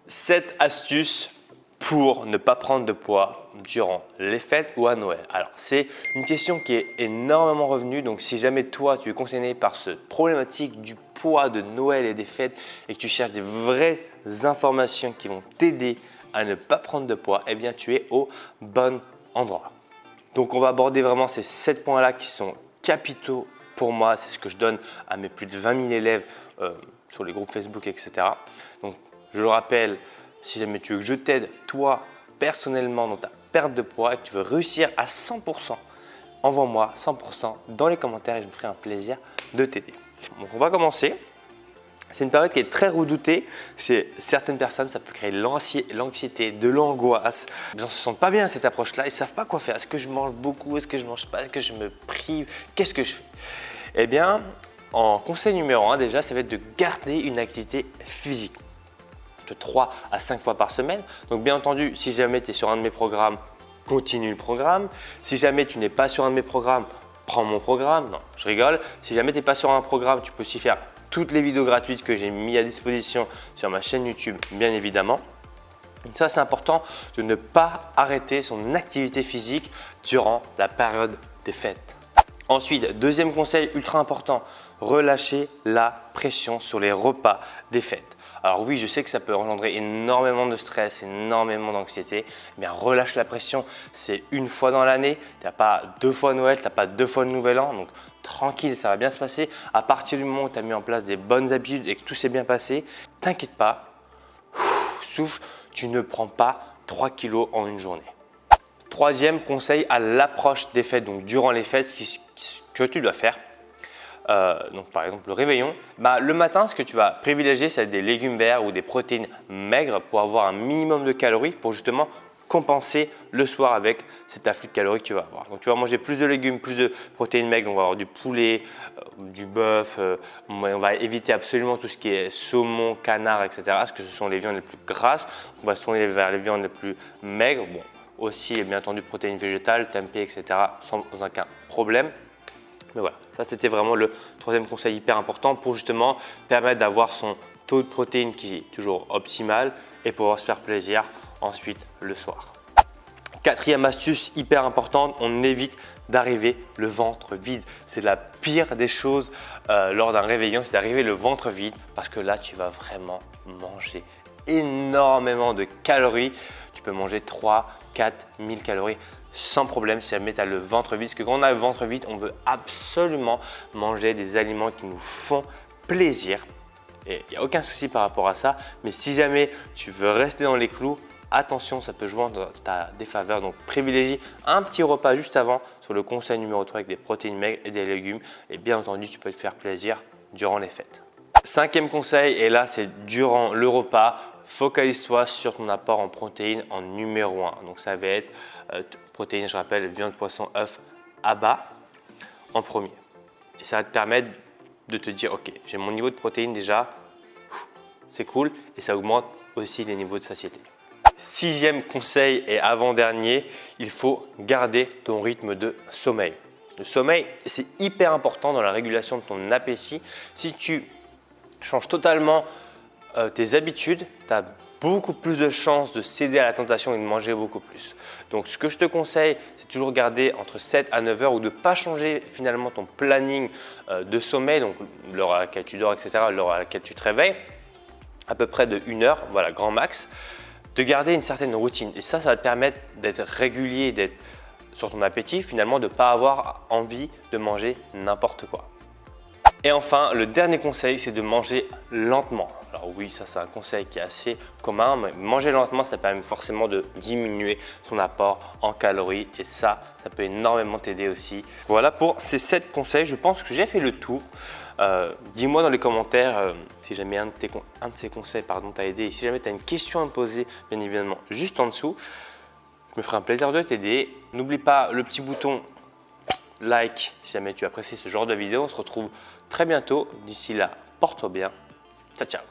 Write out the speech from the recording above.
7 astuces pour ne pas prendre de poids durant les fêtes ou à Noël. Alors, c'est une question qui est énormément revenue. Donc, si jamais toi, tu es concerné par cette problématique du poids de Noël et des fêtes et que tu cherches des vraies informations qui vont t'aider à ne pas prendre de poids, eh bien, tu es au bon endroit. Donc, on va aborder vraiment ces 7 points-là qui sont capitaux pour moi. C'est ce que je donne à mes plus de 20 000 élèves sur les groupes Facebook, etc. Donc, je le rappelle, si jamais tu veux que je t'aide, toi, personnellement, dans ta perte de poids et que tu veux réussir à 100%, envoie-moi 100% dans les commentaires et je me ferai un plaisir de t'aider. Donc, on va commencer. C'est une période qui est très redoutée chez certaines personnes. Ça peut créer de l'anxiété, de l'angoisse. Ils ne se sentent pas bien à cette approche-là. Ils ne savent pas quoi faire. Est-ce que je mange beaucoup? Est-ce que je ne mange pas? Est-ce que je me prive? Qu'est-ce que je fais? Eh bien, en conseil numéro 1, déjà, ça va être de garder une activité physique de 3 à 5 fois par semaine. Donc, bien entendu, si jamais tu es sur un de mes programmes, continue le programme. Si jamais tu n'es pas sur un de mes programmes, prends mon programme. Non, je rigole. Si jamais tu n'es pas sur un programme, tu peux aussi faire toutes les vidéos gratuites que j'ai mis à disposition sur ma chaîne YouTube, bien évidemment. Ça, c'est important de ne pas arrêter son activité physique durant la période des fêtes. Ensuite, deuxième conseil ultra important, relâcher la pression sur les repas des fêtes. Alors oui, je sais que ça peut engendrer énormément de stress, énormément d'anxiété. Eh bien, relâche la pression, c'est une fois dans l'année. Tu n'as pas 2 fois Noël, tu n'as pas 2 fois le Nouvel An. Donc, tranquille, ça va bien se passer. À partir du moment où tu as mis en place des bonnes habitudes et que tout s'est bien passé, t'inquiète pas, souffle, tu ne prends pas 3 kilos en une journée. Troisième conseil à l'approche des fêtes, donc durant les fêtes, ce que tu dois faire. Donc par exemple le réveillon, le matin ce que tu vas privilégier c'est des légumes verts ou des protéines maigres pour avoir un minimum de calories pour justement compenser le soir avec cet afflux de calories que tu vas avoir. Donc tu vas manger plus de légumes, plus de protéines maigres, on va avoir du poulet, du bœuf, on va éviter absolument tout ce qui est saumon, canard, etc. parce que ce sont les viandes les plus grasses. On va se tourner vers les viandes les plus maigres, bon, aussi bien entendu protéines végétales, tempeh, etc. sans aucun problème. Mais voilà, ça c'était vraiment le troisième conseil hyper important pour justement permettre d'avoir son taux de protéines qui est toujours optimal et pouvoir se faire plaisir ensuite le soir. Quatrième astuce hyper importante, on évite d'arriver le ventre vide. C'est la pire des choses lors d'un réveillon, c'est d'arriver le ventre vide parce que là tu vas vraiment manger énormément de calories. Tu peux manger 3-4 000 calories sans problème si jamais tu as le ventre vide. Parce que quand on a le ventre vide, on veut absolument manger des aliments qui nous font plaisir. Et il n'y a aucun souci par rapport à ça. Mais si jamais tu veux rester dans les clous, attention, ça peut jouer en ta défaveur. Donc privilégie un petit repas juste avant sur le conseil numéro 3 avec des protéines maigres et des légumes. Et bien entendu, tu peux te faire plaisir durant les fêtes. Cinquième conseil, et là c'est durant le repas, focalise-toi sur ton apport en protéines en numéro 1. Donc ça va être protéines, je rappelle, viande, poisson, œufs, abats en premier. Et ça va te permettre de te dire, ok, j'ai mon niveau de protéines déjà, c'est cool, et ça augmente aussi les niveaux de satiété. Sixième conseil et avant-dernier, il faut garder ton rythme de sommeil. Le sommeil, c'est hyper important dans la régulation de ton appétit. Si tu changes totalement tes habitudes, tu as beaucoup plus de chances de céder à la tentation et de manger beaucoup plus. Donc ce que je te conseille, c'est toujours garder entre 7 à 9 heures ou de ne pas changer finalement ton planning de sommeil, donc l'heure à laquelle tu dors, etc., l'heure à laquelle tu te réveilles, à peu près de 1 heure, voilà, grand max, de garder une certaine routine. Et ça va te permettre d'être régulier, d'être sur ton appétit, finalement de ne pas avoir envie de manger n'importe quoi. Et enfin, le dernier conseil, c'est de manger lentement. Alors oui, ça c'est un conseil qui est assez commun, mais manger lentement, ça permet forcément de diminuer son apport en calories et ça peut énormément t'aider aussi. Voilà pour ces 7 conseils, je pense que j'ai fait le tour. Dis-moi dans les commentaires si jamais un de ces conseils t'a aidé et si jamais tu as une question à me poser, bien évidemment, juste en dessous. Je me ferai un plaisir de t'aider. N'oublie pas le petit bouton like si jamais tu apprécies ce genre de vidéo. On se retrouve très bientôt. D'ici là, porte-toi bien. Ciao, ciao.